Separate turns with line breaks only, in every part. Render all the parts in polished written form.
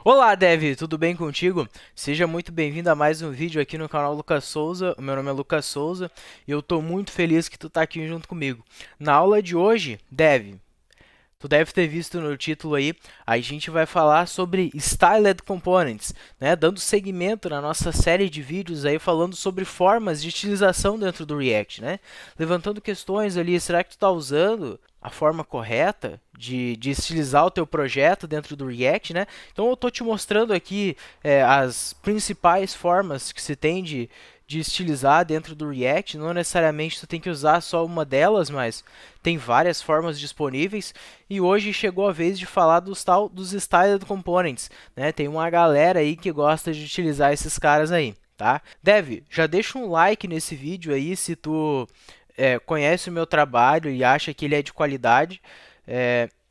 Olá, Dev, tudo bem contigo? Seja muito bem-vindo a mais um vídeo aqui no canal Lucas Souza. O meu nome é Lucas Souza e eu estou muito feliz que tu está aqui junto comigo. Na aula de hoje, Dev, tu deve ter visto no título aí, a gente vai falar sobre Styled Components, né? Dando seguimento na nossa série de vídeos aí falando sobre formas de estilização dentro do React, né? Levantando questões ali, será que tu está usando a forma correta de estilizar o teu projeto dentro do React, né? Então eu estou te mostrando aqui as principais formas que se tem de estilizar dentro do React. Não necessariamente tu tem que usar só uma delas, mas tem várias formas disponíveis. E hoje chegou a vez de falar dos Styled Components, né? Tem uma galera aí que gosta de utilizar esses caras aí, tá? Dev, já deixa um like nesse vídeo aí se tu conhece o meu trabalho e acha que ele é de qualidade,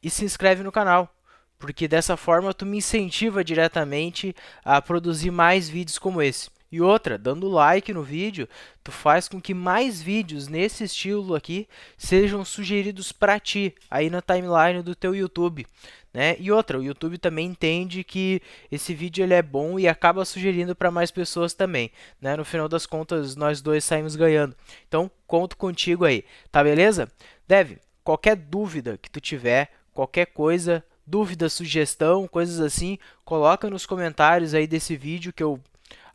e se inscreve no canal, porque dessa forma tu me incentiva diretamente a produzir mais vídeos como esse. E outra, dando like no vídeo, tu faz com que mais vídeos nesse estilo aqui sejam sugeridos para ti aí na timeline do teu YouTube, né? E outra, o YouTube também entende que esse vídeo ele é bom e acaba sugerindo para mais pessoas também, né? No final das contas, nós dois saímos ganhando. Então, conto contigo aí, tá beleza? Dev, qualquer dúvida que tu tiver, qualquer coisa, dúvida, sugestão, coisas assim, coloca nos comentários aí desse vídeo que eu,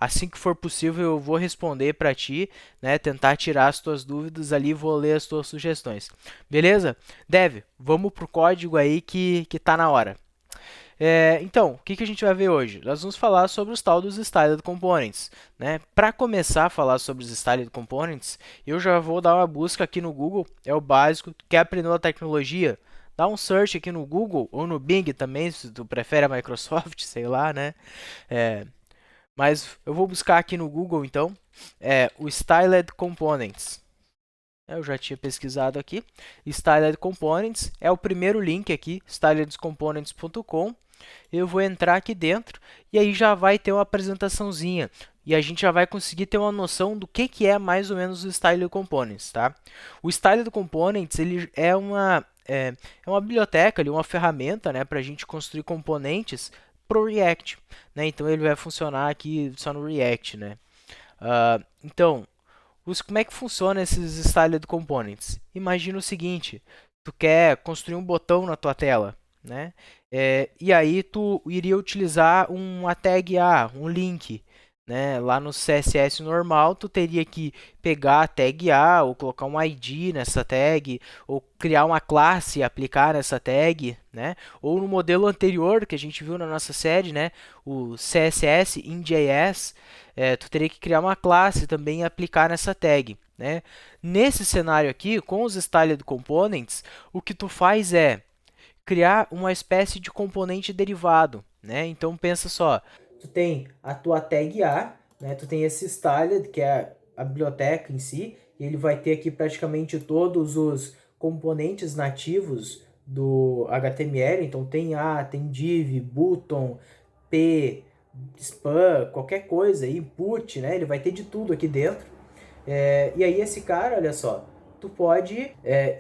assim que for possível, eu vou responder para ti, né? Tentar tirar as tuas dúvidas ali, vou ler as tuas sugestões. Beleza? Dev, vamos pro código aí que tá na hora. Então, o que a gente vai ver hoje? Nós vamos falar sobre os tal dos Styled Components, né? Para começar a falar sobre os Styled Components, eu já vou dar uma busca aqui no Google, é o básico. Quer aprender a tecnologia? Dá um search aqui no Google ou no Bing também, se tu prefere a Microsoft, sei lá, né? É, mas eu vou buscar aqui no Google, então, o Styled Components. Eu já tinha pesquisado aqui. Styled Components é o primeiro link aqui, styledcomponents.com. Eu vou entrar aqui dentro e aí já vai ter uma apresentaçãozinha. E a gente já vai conseguir ter uma noção do que é mais ou menos o Styled Components, tá? O Styled Components ele é uma biblioteca, uma ferramenta, né, para a gente construir componentes para o React, né? Então ele vai funcionar aqui só no React, né? Então, como é que funciona esses Styled Components? Imagina o seguinte, tu quer construir um botão na tua tela, né? E aí tu iria utilizar uma tag A, um link, né? Lá no CSS normal, tu teria que pegar a tag A, ou colocar um ID nessa tag, ou criar uma classe e aplicar nessa tag, né? Ou no modelo anterior que a gente viu na nossa série, né? O CSS in JS, tu teria que criar uma classe também e aplicar nessa tag, né? Nesse cenário aqui, com os Styled Components, o que tu faz é criar uma espécie de componente derivado, né? Então pensa só, tu tem a tua tag A, né? Tu tem esse styled, que é a biblioteca em si, e ele vai ter aqui praticamente todos os componentes nativos do HTML. Então tem A, tem div, button, p, span, qualquer coisa, input, né? Ele vai ter de tudo aqui dentro. E aí esse cara, olha só, tu pode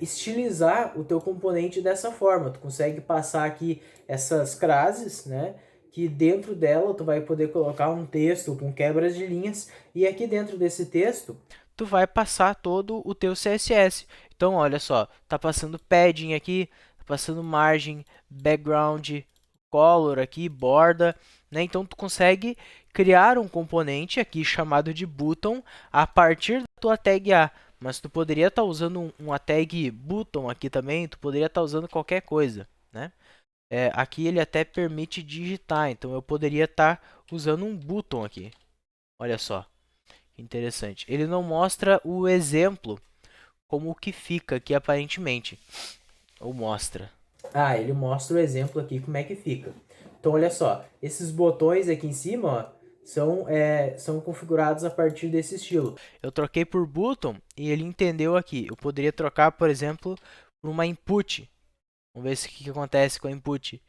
estilizar o teu componente dessa forma. Tu consegue passar aqui essas classes, né? Que dentro dela tu vai poder colocar um texto com quebras de linhas, e aqui dentro desse texto tu vai passar todo o teu CSS. Então, olha só, tá passando padding aqui, tá passando margem, background, color aqui, borda, né? Então tu consegue criar um componente aqui chamado de button a partir da tua tag A. Mas tu poderia estar usando uma tag button aqui também, tu poderia estar usando qualquer coisa, né? Aqui ele até permite digitar, então eu poderia estar usando um button aqui. Olha só, que interessante. Ele não mostra o exemplo como que fica aqui aparentemente, ou mostra. Ele mostra o exemplo aqui como é que fica. Então olha só, esses botões aqui em cima, ó, são configurados a partir desse estilo. Eu troquei por button e ele entendeu aqui. Eu poderia trocar, por exemplo, por uma input. Vamos ver o que acontece com a input.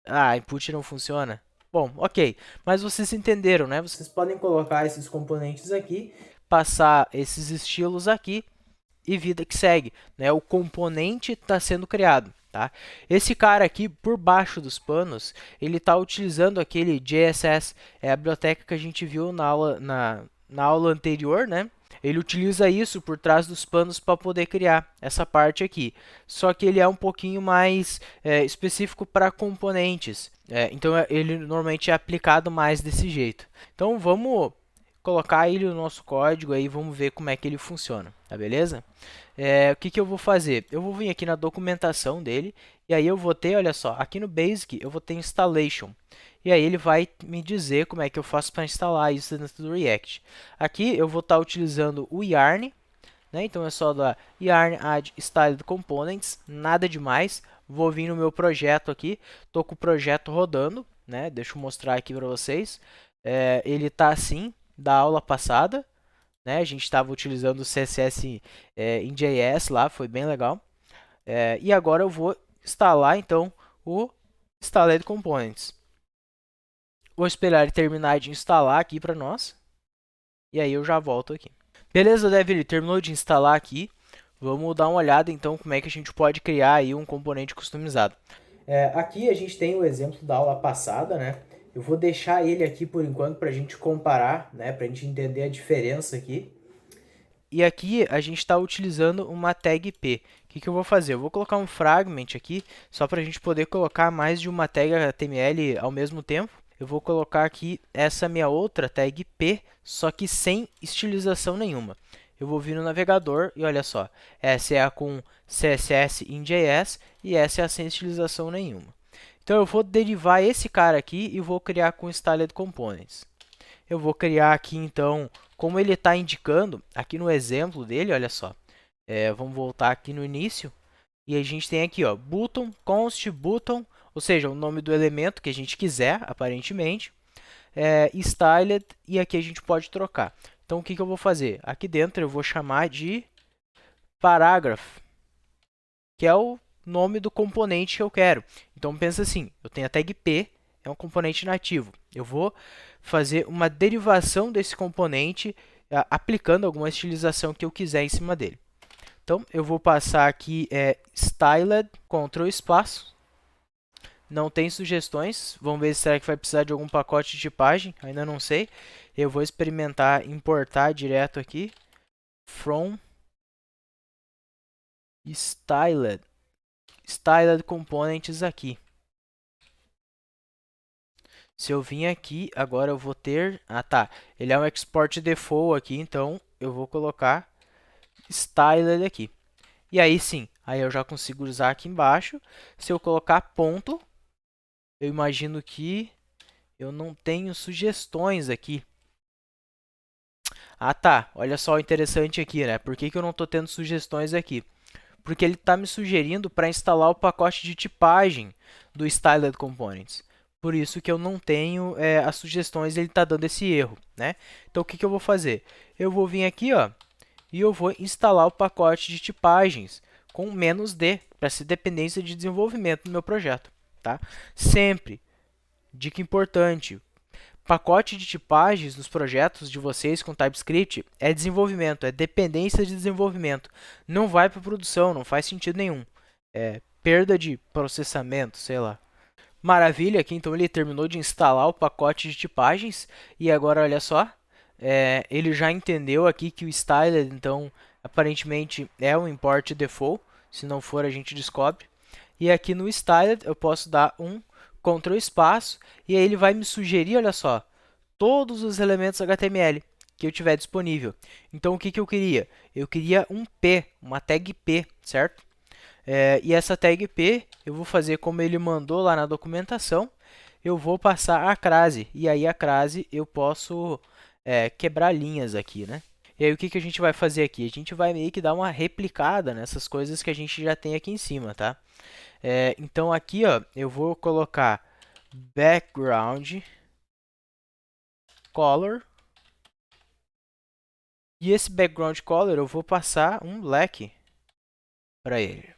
A input não funciona. Bom, ok. Mas vocês entenderam, né? Vocês podem colocar esses componentes aqui, passar esses estilos aqui e vida que segue, né? O componente está sendo criado. tá? Esse cara aqui, por baixo dos panos, ele está utilizando aquele JSS, é a biblioteca que a gente viu na aula anterior, né? Ele utiliza isso por trás dos panos para poder criar essa parte aqui. Só que ele é um pouquinho mais específico para componentes. Então ele normalmente é aplicado mais desse jeito. Então vamos colocar ele no nosso código aí, vamos ver como é que ele funciona, tá beleza? O que que eu vou fazer? Eu vou vir aqui na documentação dele, e aí eu vou ter, olha só, aqui no Basic eu vou ter Installation. E aí ele vai me dizer como é que eu faço para instalar isso dentro do React. Aqui eu vou estar utilizando o Yarn, né? Então é só dar Yarn add styled components, nada demais. Vou vir no meu projeto aqui, estou com o projeto rodando, né? Deixa eu mostrar aqui para vocês. Ele está assim, da aula passada, né? A gente estava utilizando o CSS em JS lá, foi bem legal. E agora eu vou instalar então o Styled Components. Vou esperar ele terminar de instalar aqui para nós. E aí eu já volto aqui. Beleza, Dev, ele terminou de instalar aqui. Vamos dar uma olhada então como é que a gente pode criar aí um componente customizado. Aqui a gente tem o exemplo da aula passada, né? Eu vou deixar ele aqui por enquanto para a gente comparar, né? Para a gente entender a diferença aqui. E aqui a gente está utilizando uma tag p. O que eu vou fazer? Eu vou colocar um fragment aqui, só para a gente poder colocar mais de uma tag HTML ao mesmo tempo. Eu vou colocar aqui essa minha outra tag p, só que sem estilização nenhuma. Eu vou vir no navegador e olha só, essa é a com CSS em JS e essa é a sem estilização nenhuma. Então eu vou derivar esse cara aqui e vou criar com Styled Components. Eu vou criar aqui então, como ele está indicando, aqui no exemplo dele, olha só. Vamos voltar aqui no início. E a gente tem aqui, ó, button, const button, ou seja, o nome do elemento que a gente quiser, aparentemente. Styled, e aqui a gente pode trocar. Então, o que eu vou fazer? Aqui dentro eu vou chamar de paragraph, que é o nome do componente que eu quero. Então, pensa assim, eu tenho a tag p, é um componente nativo. Eu vou fazer uma derivação desse componente aplicando alguma estilização que eu quiser em cima dele. Então, eu vou passar aqui styled, Ctrl espaço. Não tem sugestões. Vamos ver se será que vai precisar de algum pacote de tipagem. Ainda não sei. Eu vou experimentar importar direto aqui. From styled. Styled components aqui. Se eu vim aqui, agora eu vou ter... Ah, tá. Ele é um export default aqui, então eu vou colocar styled aqui. E aí sim, aí eu já consigo usar aqui embaixo. Se eu colocar ponto, eu imagino que eu não tenho sugestões aqui. Ah, tá. Olha só o interessante aqui, né? Por que eu não estou tendo sugestões aqui? Porque ele está me sugerindo para instalar o pacote de tipagem do Styled Components. Por isso que eu não tenho as sugestões, ele está dando esse erro, né? Então, o que eu vou fazer? Eu vou vir aqui, ó, e eu vou instalar o pacote de tipagens com "-d", para ser dependência de desenvolvimento do meu projeto, tá? Sempre, dica importante, pacote de tipagens nos projetos de vocês com TypeScript é desenvolvimento, é dependência de desenvolvimento. Não vai para produção, não faz sentido nenhum. É perda de processamento, sei lá. Maravilha, aqui então ele terminou de instalar o pacote de tipagens e agora olha só, ele já entendeu aqui que o styled, então aparentemente é um import default, se não for a gente descobre. E aqui no styled eu posso dar um Ctrl espaço e aí ele vai me sugerir, olha só, todos os elementos HTML que eu tiver disponível. Então o que eu queria? Eu queria um P, uma tag P, certo? E essa tag P eu vou fazer como ele mandou lá na documentação. Eu vou passar a crase e aí a crase eu posso quebrar linhas aqui, né? E aí o que a gente vai fazer aqui? A gente vai meio que dar uma replicada nessas coisas que a gente já tem aqui em cima, tá? Então aqui, ó, eu vou colocar background color. E esse background color eu vou passar um black para ele.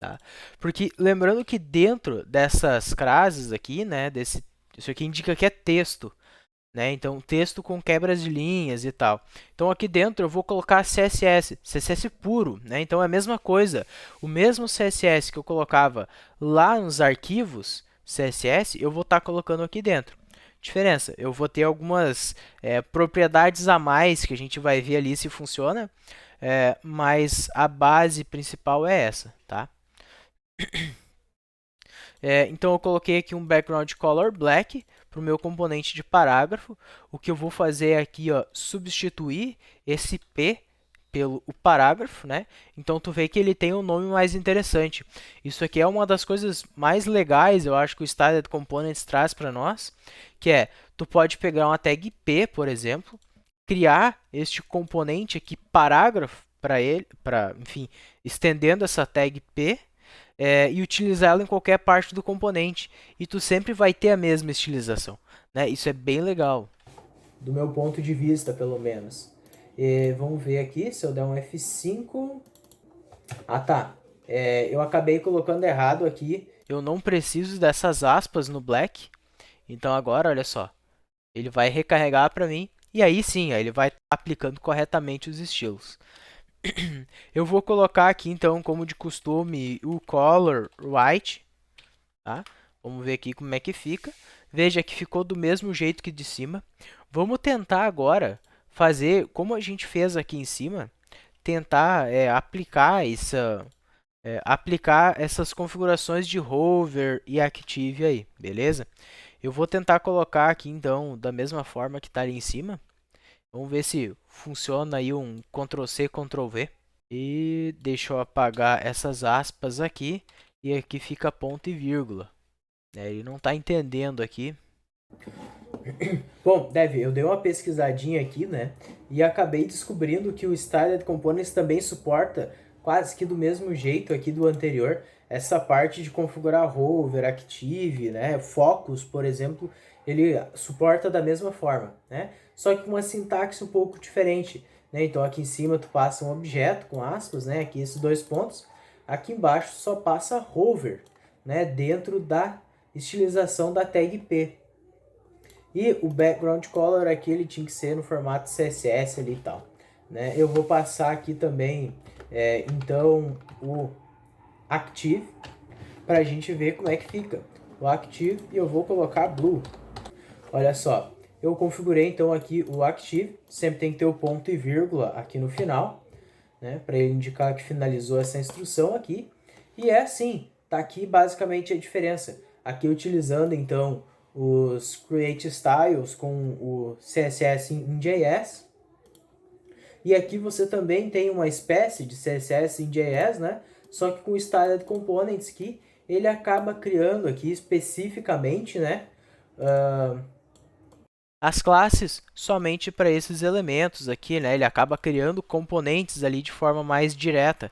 Tá? Porque lembrando que dentro dessas crases aqui, né, isso aqui indica que é texto. né? Então, texto com quebras de linhas e tal. Então, aqui dentro eu vou colocar CSS, CSS puro, né? Então, é a mesma coisa. O mesmo CSS que eu colocava lá nos arquivos CSS, eu vou estar colocando aqui dentro. Diferença, eu vou ter algumas propriedades a mais que a gente vai ver ali se funciona, mas a base principal é essa, tá? Então, eu coloquei aqui um background color black para o meu componente de parágrafo. O que eu vou fazer aqui, ó, substituir esse P pelo o parágrafo, né? Então, tu vê que ele tem um nome mais interessante. Isso aqui é uma das coisas mais legais, eu acho, que o Styled Components traz para nós, que é, tu pode pegar uma tag P, por exemplo, criar este componente aqui, parágrafo, para ele, enfim, estendendo essa tag P, e utilizá-la em qualquer parte do componente. E tu sempre vai ter a mesma estilização, né? Isso é bem legal. Do meu ponto de vista, pelo menos. Vamos ver aqui, se eu der um F5... Ah, tá. Eu acabei colocando errado aqui. Eu não preciso dessas aspas no black. Então agora, olha só. Ele vai recarregar para mim. E aí sim, aí ele vai aplicando corretamente os estilos. Eu vou colocar aqui, então, como de costume, o color white, tá? Vamos ver aqui como é que fica. Veja que ficou do mesmo jeito que de cima. Vamos tentar agora fazer, como a gente fez aqui em cima, tentar aplicar essas configurações de hover e active aí, beleza? Eu vou tentar colocar aqui, então, da mesma forma que está ali em cima. Vamos ver se funciona aí um Ctrl+C, Ctrl+V. E deixa eu apagar essas aspas aqui. E aqui fica ponto e vírgula. Ele não está entendendo aqui. Bom, eu dei uma pesquisadinha aqui, né? E acabei descobrindo que o Styled Components também suporta, quase que do mesmo jeito aqui do anterior, essa parte de configurar hover, active, né? Focus, por exemplo, ele suporta da mesma forma, né? Só que com uma sintaxe um pouco diferente, né? Então aqui em cima tu passa um objeto com aspas, né? Aqui esses dois pontos. Aqui embaixo só passa hover, né? Dentro da estilização da tag P. E o background color aqui ele tinha que ser no formato CSS ali e tal, né? Eu vou passar aqui também, então, o active para a gente ver como é que fica. O active e eu vou colocar blue. Olha só, eu configurei então aqui o active, sempre tem que ter o ponto e vírgula aqui no final, né? Para ele indicar que finalizou essa instrução aqui. E é assim, tá aqui basicamente a diferença. Aqui utilizando então os Create Styles com o CSS em JS. E aqui você também tem uma espécie de CSS em JS, né? Só que com o Styled Components que ele acaba criando aqui especificamente, né? As classes somente para esses elementos aqui, né? Ele acaba criando componentes ali de forma mais direta,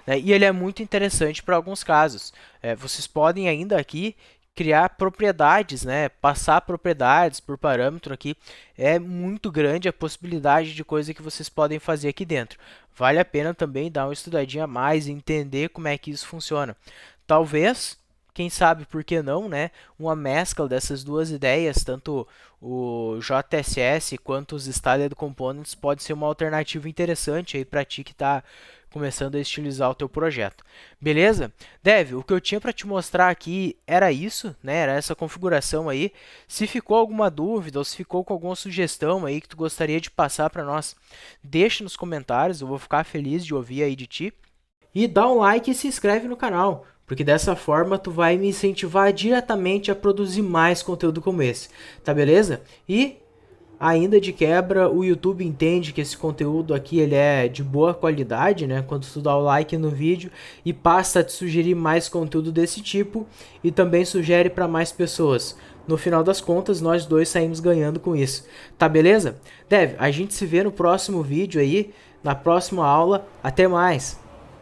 né? E ele é muito interessante para alguns casos. Vocês podem ainda aqui criar propriedades, né? Passar propriedades por parâmetro aqui. É muito grande a possibilidade de coisa que vocês podem fazer aqui dentro. Vale a pena também dar uma estudadinha a mais e entender como é que isso funciona. Talvez, quem sabe por que não, né? Uma mescla dessas duas ideias, tanto o JSS quanto os Styled Components, pode ser uma alternativa interessante aí para ti que está começando a estilizar o teu projeto. Beleza? Dev, o que eu tinha para te mostrar aqui era isso, né? Era essa configuração aí. Se ficou alguma dúvida ou se ficou com alguma sugestão aí que tu gostaria de passar para nós, deixa nos comentários, eu vou ficar feliz de ouvir aí de ti. E dá um like e se inscreve no canal, porque dessa forma tu vai me incentivar diretamente a produzir mais conteúdo como esse, tá beleza? E ainda de quebra, o YouTube entende que esse conteúdo aqui ele é de boa qualidade, né? Quando tu dá o like no vídeo e passa a te sugerir mais conteúdo desse tipo e também sugere para mais pessoas. No final das contas, nós dois saímos ganhando com isso, tá beleza? Dev, a gente se vê no próximo vídeo aí, na próxima aula. Até mais!